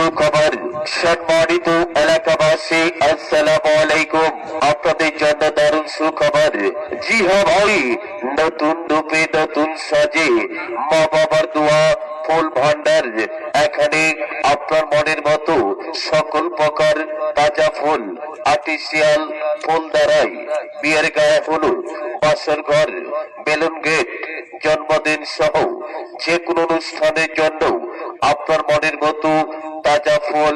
সুখবর। সম্মানিত এলাকাবাসী, আসসালামু আলাইকুম। আপনাদের জন্য দারুণ সুখবর। জি হ্যাঁ ভাই, নতুন রূপে নতুন সাজে মা বাবার দোয়া ফুল ভান্ডার। এখানে আপনার মনের মতো সকল প্রকার তাজা ফুল, আর্টিফিশিয়াল ফুল দ্বারাই বিয়ের গায়ে হলুদ, বাসর ঘর, বেলুন গেট, জন্মদিন সহ যে কোনো অনুষ্ঠানের জন্য আপনার মনের মতো তাজা ফুল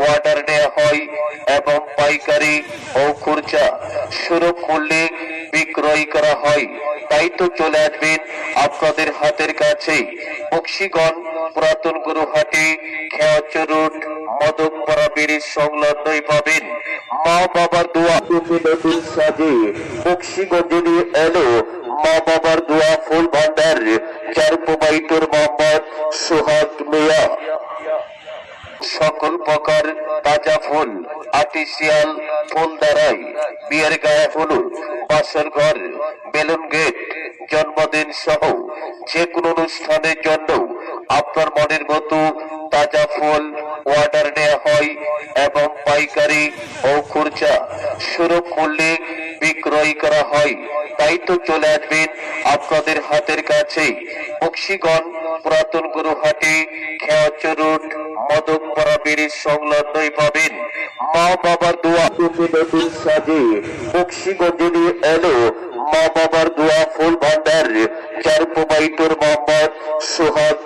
অর্ডার নেওয়া হয় এবং পাইকারি ও খুচরা সুলভ মূল্যে বিক্রয় করা হয়। তাই তো চলে আসবেন আপনাদের হাতের কাছে বক্সিগঞ্জ পুরাতন গুরুহাটি, খেয়াচর রোড, মদকপাড়া ব্রিজ সংলগ্নই পাবেন মা বাবার দোয়া নতুন সাজে বক্সিগঞ্জে নিয়ে এলো মা বাবার দোয়া ফুল ভান্ডার, যার প্রোভাইডার মোহাম্মদ সোহাগ মিয়া। সকল প্রকার তাজা ফুল, আর্টিফিশিয়াল ফুল দ্বারাই বিয়ের গায়ে হলুদ, বাসর ঘর, বেলুন গেট, জন্মদিন সহ যে কোনো অনুষ্ঠানের জন্য আপনার মনের মতো তাজা ফুল অর্ডার নেওয়া হয় এবং পাইকারি ও খুচরা সুলভ মূল্যে বিক্রয় করা হয়। তাই তো চলে আসবেন আপনাদের হাতের কাছে বক্সিগঞ্জ পুরাতন গুরুহাটি, খেয়াচর রোড, মদকপাড়া ব্রিজ সংলগ্নই পাবেন মা বাবার দোয়া নতুন সাজে বক্সিগঞ্জে নিয়ে এলো মা বাবার দোয়া ফুল ভান্ডার, যার প্রোভাইডার মোহাম্মদ সোহাগ